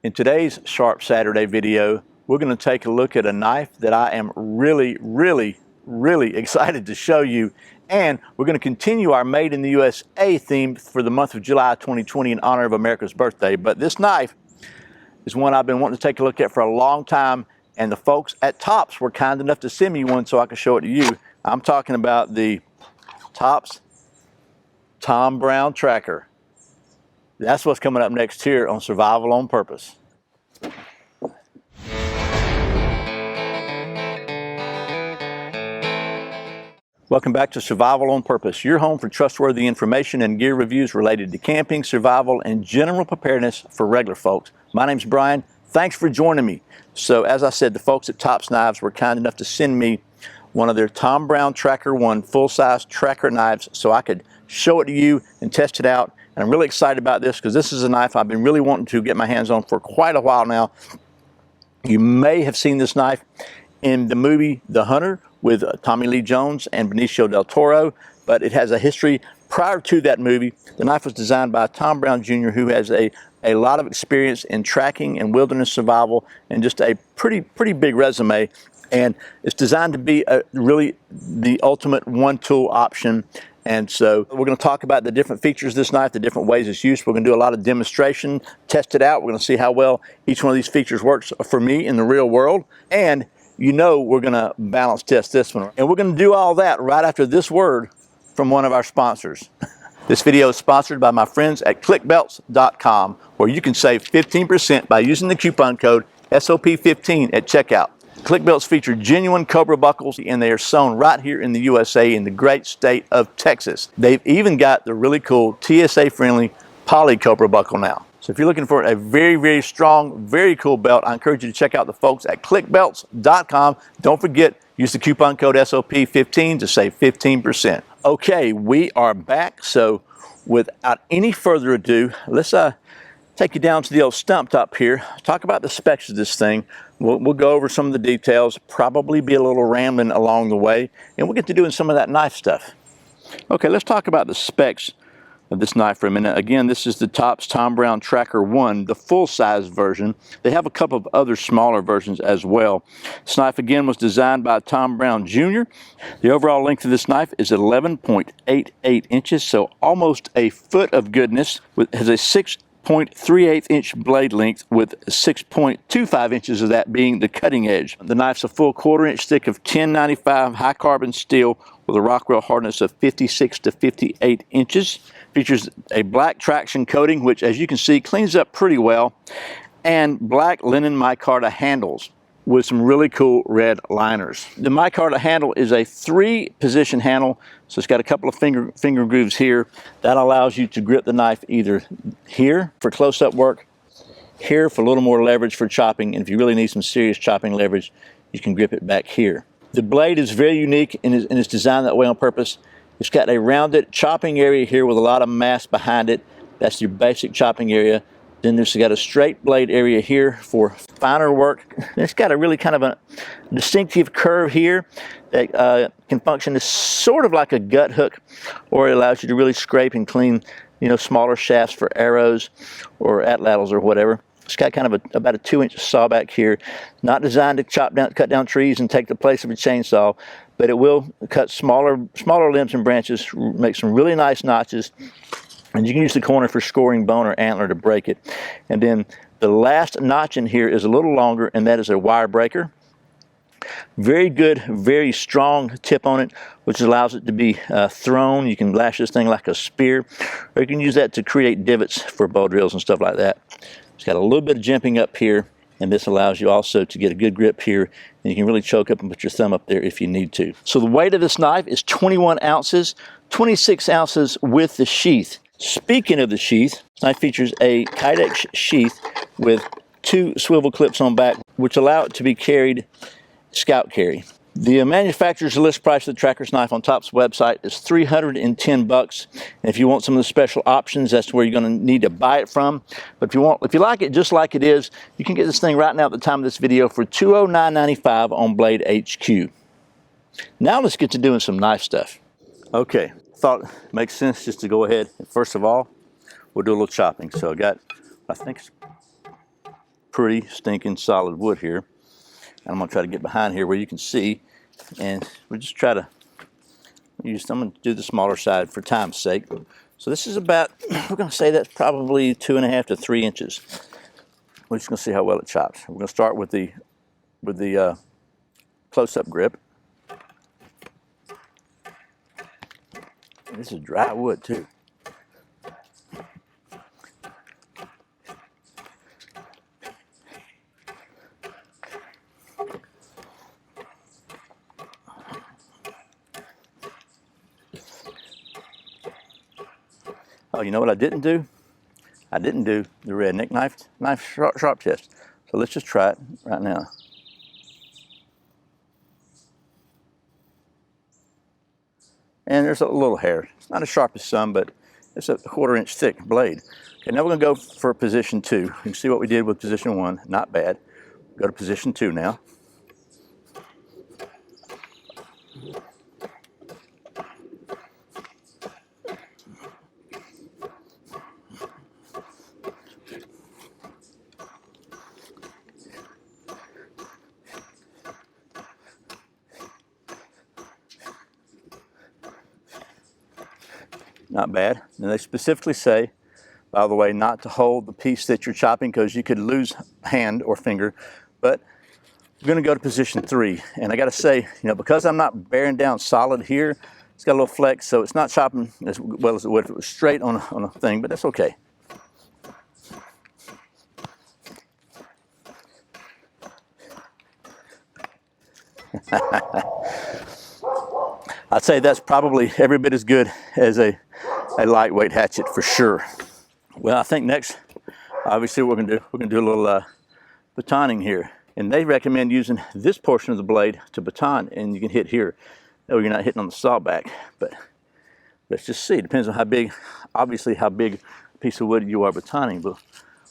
In today's Sharp Saturday video, we're going to take a look at a knife that I am really excited to show you. And we're going to continue our Made in the USA theme for the month of July 2020 in honor of America's birthday. But this knife is one I've been wanting to take a look at for a long time, and the folks at Tops were kind enough to send me one so I could show it to you. I'm talking about the Tops Tom Brown Tracker. That's what's coming up next here on Survival on Purpose. Welcome back to Survival on Purpose, your home for trustworthy information and gear reviews related to camping, survival, and general preparedness for regular folks. My name's Brian. Thanks for joining me. So as I said, the folks at Tops Knives were kind enough to send me one of their Tom Brown Tracker 1 full-size tracker knives so I could show it to you and test it out. And I'm really excited about this because this is a knife I've been really wanting to get my hands on for quite a while now. You may have seen this knife in the movie The Hunter with Tommy Lee Jones and Benicio del Toro, but it has a history prior to that movie. The knife was designed by Tom Brown Jr., who has a lot of experience in tracking and wilderness survival and just a pretty big resume. And it's designed to be really the ultimate one-tool option. And so we're going to talk about the different features of this knife, the different ways it's used. We're going to do a lot of demonstration, test it out. We're going to see how well each one of these features works for me in the real world. And you know we're going to balance test this one. And we're going to do all that right after this word from one of our sponsors. This video is sponsored by my friends at clickbelts.com, where you can save 15% by using the coupon code SOP15 at checkout. Click belts feature genuine Cobra buckles, and they are sewn right here in the USA in the great state of Texas. They've even got the really cool TSA-friendly poly Cobra buckle now. So if you're looking for a very strong, very cool belt, I encourage you to check out the folks at clickbelts.com. Don't forget, use the coupon code SOP15 to save 15%. Okay, we are back. So without any further ado, let's take you down to the old stump top here, talk about the specs of this thing. We'll go over some of the details, probably be a little rambling along the way, and we'll get to doing some of that knife stuff. Okay, let's talk about the specs of this knife for a minute. Again, this is the Tops Tom Brown Tracker 1, the full-size version. They have a couple of other smaller versions as well. This knife, again, was designed by Tom Brown Jr. The overall length of this knife is 11.88 inches, so almost a foot of goodness. It has a 6.38 inch blade length, with 6.25 inches of that being the cutting edge. The knife's a full 1/4 inch thick of 1095 high carbon steel with a Rockwell hardness of 56 to 58 inches. Features a black traction coating, which as you can see cleans up pretty well, and black linen micarta handles with some really cool red liners. The micarta handle is a 3-position handle, so it's got a couple of finger grooves here. That allows you to grip the knife either here for close-up work, here for a little more leverage for chopping, and if you really need some serious chopping leverage, you can grip it back here. The blade is very unique and is designed that way on purpose. It's got a rounded chopping area here with a lot of mass behind it. That's your basic chopping area. Then there's got a straight blade area here for finer work. It's got a really kind of a distinctive curve here that can function as sort of like a gut hook, or it allows you to really scrape and clean, you know, smaller shafts for arrows or atlatls or whatever. It's got kind of about a 2-inch saw back here. Not designed to cut down trees and take the place of a chainsaw, but it will cut smaller limbs and branches, make some really nice notches. And you can use the corner for scoring bone or antler to break it. And then the last notch in here is a little longer, and that is a wire breaker. Very good, very strong tip on it, which allows it to be thrown. You can lash this thing like a spear, or you can use that to create divots for bow drills and stuff like that. It's got a little bit of jimping up here, and this allows you also to get a good grip here, and you can really choke up and put your thumb up there if you need to. So the weight of this knife is 21 ounces, 26 ounces with the sheath. Speaking of the sheath, this knife features a Kydex sheath with 2 swivel clips on back, which allow it to be carried scout carry. The manufacturer's list price of the Tracker's knife on Top's website is $310. And if you want some of the special options, that's where you're going to need to buy it from. But if you like it just like it is, you can get this thing right now at the time of this video for $209.95 on Blade HQ. Now let's get to doing some knife stuff. Okay, thought it makes sense just to go ahead and first of all, we'll do a little chopping. So I got, I think, pretty stinking solid wood here. And I'm gonna try to get behind here where you can see, and we'll just try to I'm gonna do the smaller side for time's sake. So this is about, we're gonna say that's probably 2.5 to 3 inches. We're just gonna see how well it chops. We're gonna start with the close-up grip. This is dry wood too. Oh, you know what I didn't do? I didn't do the redneck knife sharp test. So let's just try it right now. And there's a little hair. It's not as sharp as some, but it's a 1/4 inch thick blade. Okay, now we're gonna go for position 2. You can see what we did with position 1, not bad. Go to position 2 now. Not bad. And they specifically say, by the way, not to hold the piece that you're chopping because you could lose hand or finger. But we're going to go to position 3. And I got to say, you know, because I'm not bearing down solid here, it's got a little flex, so it's not chopping as well as it would if it was straight on a thing, but that's okay. I'd say that's probably every bit as good as a lightweight hatchet for sure. Well, I think next, obviously what we're gonna do a little batoning here. And they recommend using this portion of the blade to baton, and you can hit here. That way you're not hitting on the saw back, but let's just see. It depends on how big, obviously how big a piece of wood you are batoning, but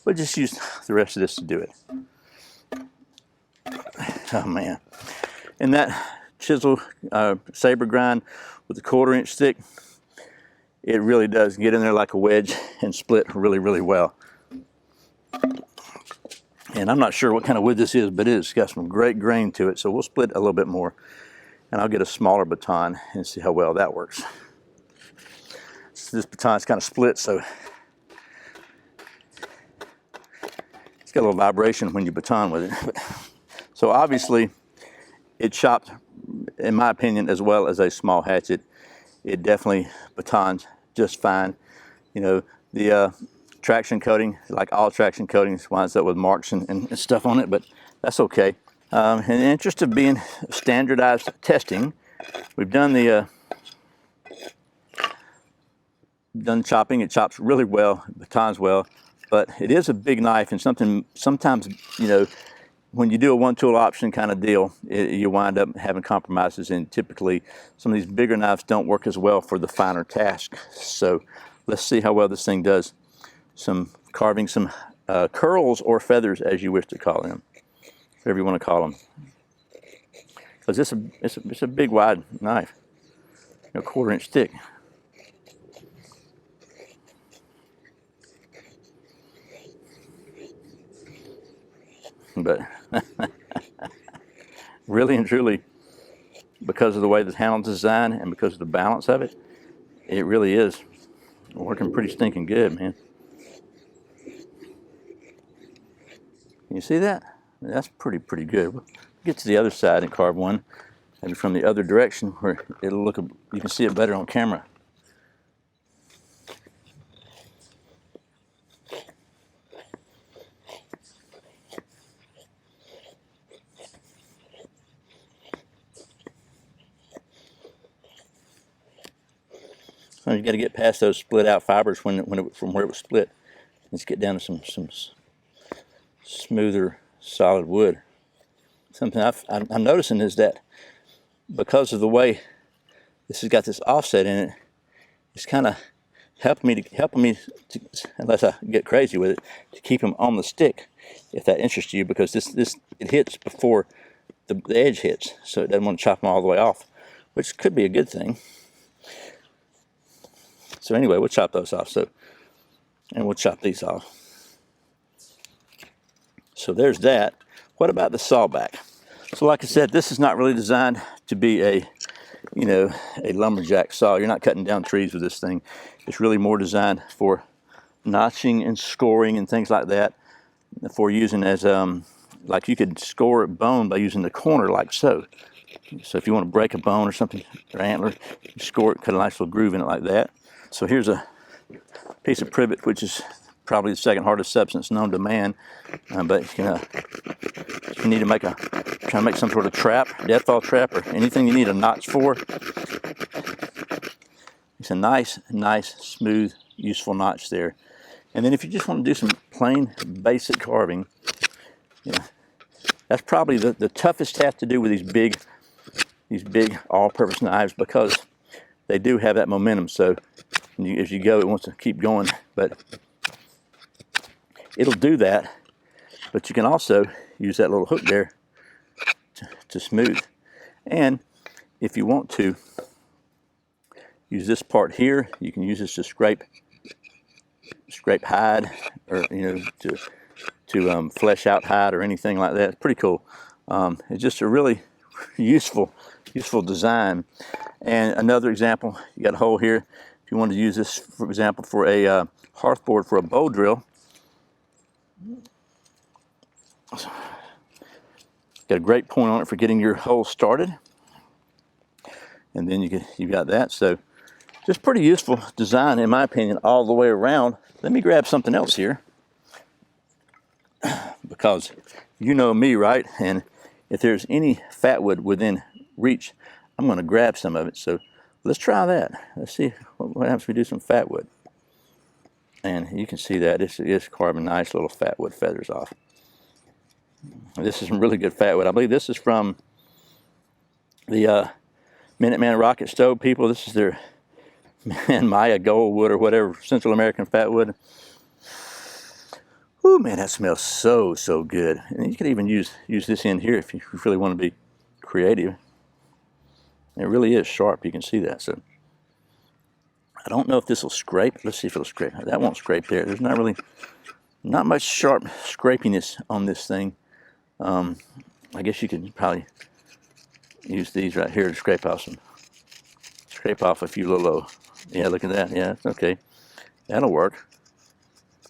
we'll just use the rest of this to do it. Oh man. And that chisel saber grind with a 1/4 inch thick, it really does get in there like a wedge and split really, really well. And I'm not sure what kind of wood this is, but it's got some great grain to it, so we'll split a little bit more. And I'll get a smaller baton and see how well that works. So this baton's kind of split, so it's got a little vibration when you baton with it. So obviously, it chopped, in my opinion, as well as a small hatchet. It definitely batons just fine. You know, the traction coating, like all traction coatings, winds up with marks and stuff on it, but that's okay. In the interest of being standardized testing, we've done the done chopping. It chops really well, batons well, but it is a big knife, and sometimes, you know, when you do a one-tool option kind of deal, you wind up having compromises, and typically some of these bigger knives don't work as well for the finer task. So let's see how well this thing does. Some carving, some curls or feathers, as you wish to call them, whatever you want to call them. Because it's a big, wide knife, a 1/4 inch thick. But really and truly, because of the way the handle's designed and because of the balance of it, it really is working pretty stinking good, man. Can you see that? That's pretty good. We'll get to the other side and carve one, maybe from the other direction where it'll look, you can see it better on camera. So you got to get past those split out fibers from where it was split. Let's get down to some smoother, solid wood. Something I'm noticing is that because of the way this has got this offset in it, it's kind of helping me to, unless I get crazy with it, to keep them on the stick. If that interests you, because it hits before the edge hits, so it doesn't want to chop them all the way off, which could be a good thing. So anyway, we'll chop those off. And we'll chop these off. So there's that. What about the sawback? So like I said, this is not really designed to be a, you know, a lumberjack saw. You're not cutting down trees with this thing. It's really more designed for notching and scoring and things like that, for using as, like you could score a bone by using the corner like so. So if you want to break a bone or something, or antler, you score it, cut a nice little groove in it like that. So here's a piece of privet, which is probably the second hardest substance known to man. But if you need to try to make some sort of trap, deadfall trap, or anything you need a notch for, it's a nice, smooth, useful notch there. And then if you just want to do some plain, basic carving, that's probably the toughest task to do with these big all-purpose knives, because they do have that momentum. So as you go, it wants to keep going, but it'll do that. But you can also use that little hook there to smooth. And if you want to use this part here, you can use this to scrape hide, or to flesh out hide or anything like that. It's pretty cool. It's just a really useful design. And another example, you got a hole here. If you want to use this, for example, for a hearth board for a bow drill, got a great point on it for getting your hole started. And then you got that. So just pretty useful design, in my opinion, all the way around. Let me grab something else here, because you know me, right? And if there's any fatwood within reach, I'm going to grab some of it. So let's try that. Let's see what happens if we do some fatwood. And you can see that it's carving nice little fatwood feathers off. This is some really good fatwood. I believe this is from the Minuteman Rocket Stove people. This is their Maya Goldwood or whatever, Central American fatwood. Ooh, man, that smells so good. And you could even use this in here if you really want to be creative. It really is sharp. You can see that. So I don't know if this will scrape. Let's see if it'll scrape. That won't scrape there. There's not much sharp scrapiness on this thing. I guess you could probably use these right here to scrape off a few little. Yeah, look at that. Yeah, it's okay. That'll work.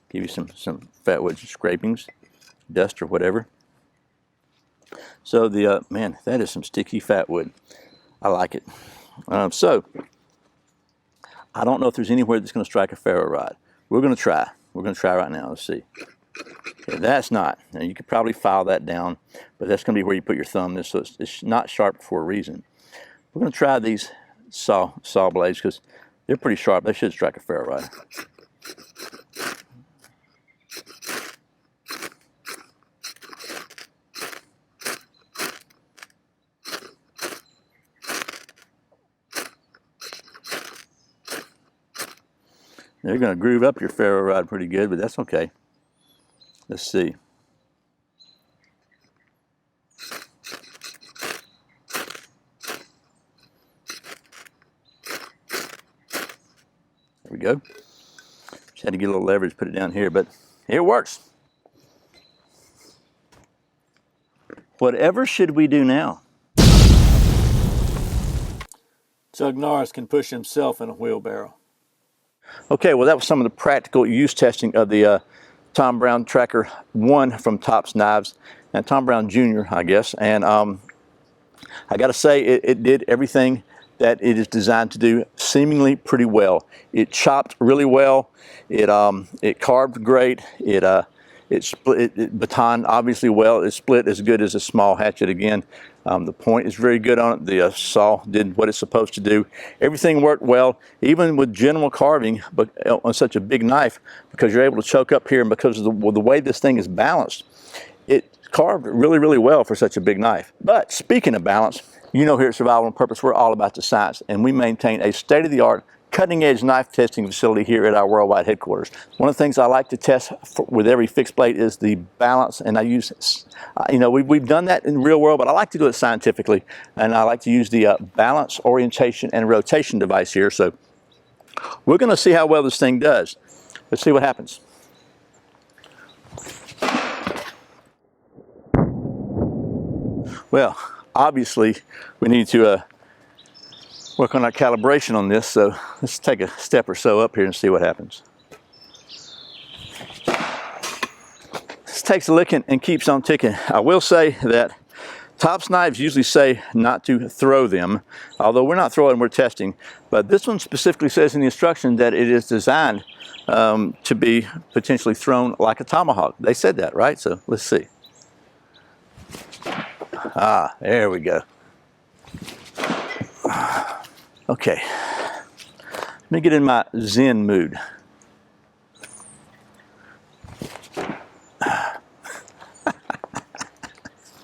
Give you some fatwood scrapings, dust or whatever. So man, that is some sticky fatwood. I like it. So I don't know if there's anywhere that's going to strike a ferro rod. We're going to try. We're going to try right now. Let's see. Okay, that's not. Now you could probably file that down, but that's going to be where you put your thumb. So it's not sharp for a reason. We're going to try these saw blades because they're pretty sharp. They should strike a ferro rod. They're going to groove up your ferro rod pretty good, but that's okay. Let's see. There we go. Just had to get a little leverage, put it down here, but it works. Whatever should we do now? Tug Norris can push himself in a wheelbarrow. Okay, well that was some of the practical use testing of the Tom Brown Tracker 1 from Tops Knives, and Tom Brown Jr., I guess. And I got to say, it did everything that it is designed to do seemingly pretty well. It chopped really well. It carved great. It batoned obviously well. It split as good as a small hatchet again. The point is very good on it. The saw did what it's supposed to do. Everything worked well, even with general carving, but on such a big knife, because you're able to choke up here, and because of the way this thing is balanced, it carved really, really well for such a big knife. But speaking of balance, you know, here at Survival on Purpose, we're all about the science, and we maintain a state-of-the-art, cutting-edge knife testing facility here at our worldwide headquarters. One of the things I like to test with every fixed blade is the balance, and I use, we've done that in the real world, but I like to do it scientifically, and I like to use the balance, orientation, and rotation device here. So we're going to see how well this thing does. Let's see what happens. Well, obviously we need to work on our calibration on this, so let's take a step or so up here and see what happens. This takes a licking and keeps on ticking. I will say that Tops knives usually say not to throw them, although we're not throwing, we're testing. But this one specifically says in the instruction that it is designed to be potentially thrown like a tomahawk. They said that, right? So let's see. Ah, there we go. Okay, let me get in my Zen mood.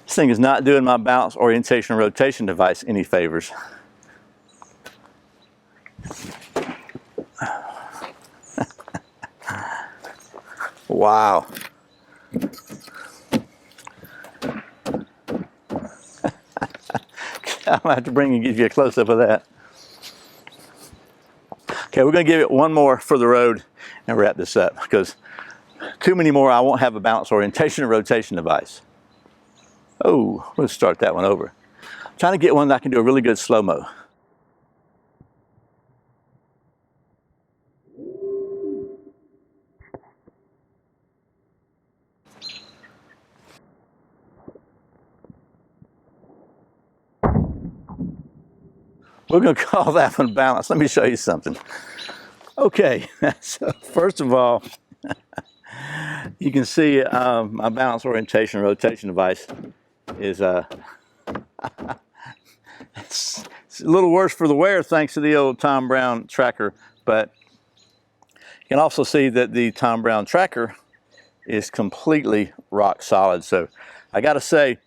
This thing is not doing my balance, orientation, and rotation device any favors. Wow. I'm gonna have to bring and give you a close-up of that. Okay, we're gonna give it one more for the road and wrap this up, because too many more I won't have a balance, orientation, and rotation device. Oh, we'll start that one over. I'm trying to get one that I can do a really good slow-mo. We're going to call that one balance. Let me show you something. Okay, so first of all, you can see my balance, orientation, and rotation device is it's a little worse for the wear thanks to the old Tom Brown tracker, but you can also see that the Tom Brown tracker is completely rock solid. So I got to say,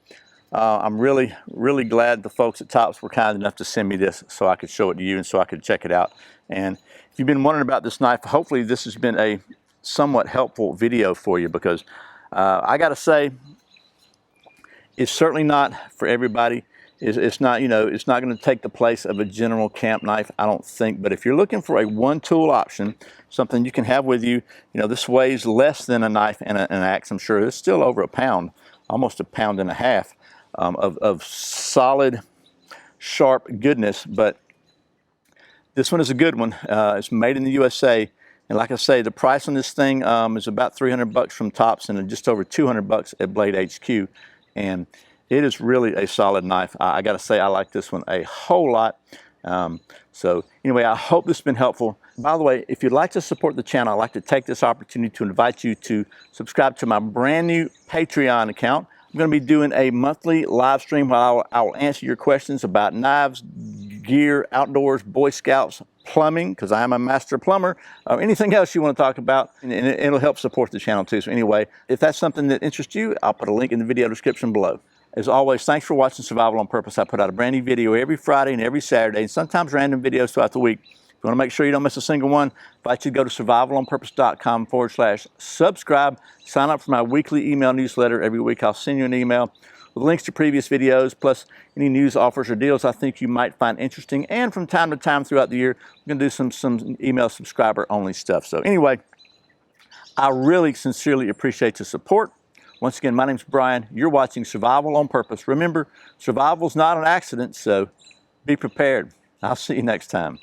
I'm really glad the folks at Tops were kind enough to send me this so I could show it to you and so I could check it out. And if you've been wondering about this knife, hopefully this has been a somewhat helpful video for you, because I got to say, it's certainly not for everybody. It's not, you know, it's not going to take the place of a general camp knife, I don't think. But if you're looking for a one-tool option, something you can have with you, you know, this weighs less than a knife and an axe. I'm sure it's still over a pound, almost a pound and a half. Of solid, sharp goodness, but this one is a good one. It's made in the USA, and like I say, the price on this thing is about 300 bucks from Tops and just over 200 bucks at Blade HQ, and it is really a solid knife. I got to say, I like this one a whole lot. So anyway, I hope this has been helpful. By the way, if you'd like to support the channel, I'd like to take this opportunity to invite you to subscribe to my brand new Patreon account. I'm going to be doing a monthly live stream where I will answer your questions about knives, gear, outdoors, Boy Scouts, plumbing, because I am a master plumber, or anything else you want to talk about, and it'll help support the channel too. So anyway, if that's something that interests you, I'll put a link in the video description below. As always, thanks for watching Survival on Purpose. I put out a brand new video every Friday and every Saturday, and sometimes random videos throughout the week. If you want to make sure you don't miss a single one, I invite you to go to survivalonpurpose.com/subscribe. Sign up for my weekly email newsletter. Every week I'll send you an email with links to previous videos, plus any news, offers, or deals I think you might find interesting. And from time to time throughout the year, we're going to do some email subscriber-only stuff. So anyway, I really sincerely appreciate the support. Once again, my name's Brian. You're watching Survival on Purpose. Remember, survival's not an accident, so be prepared. I'll see you next time.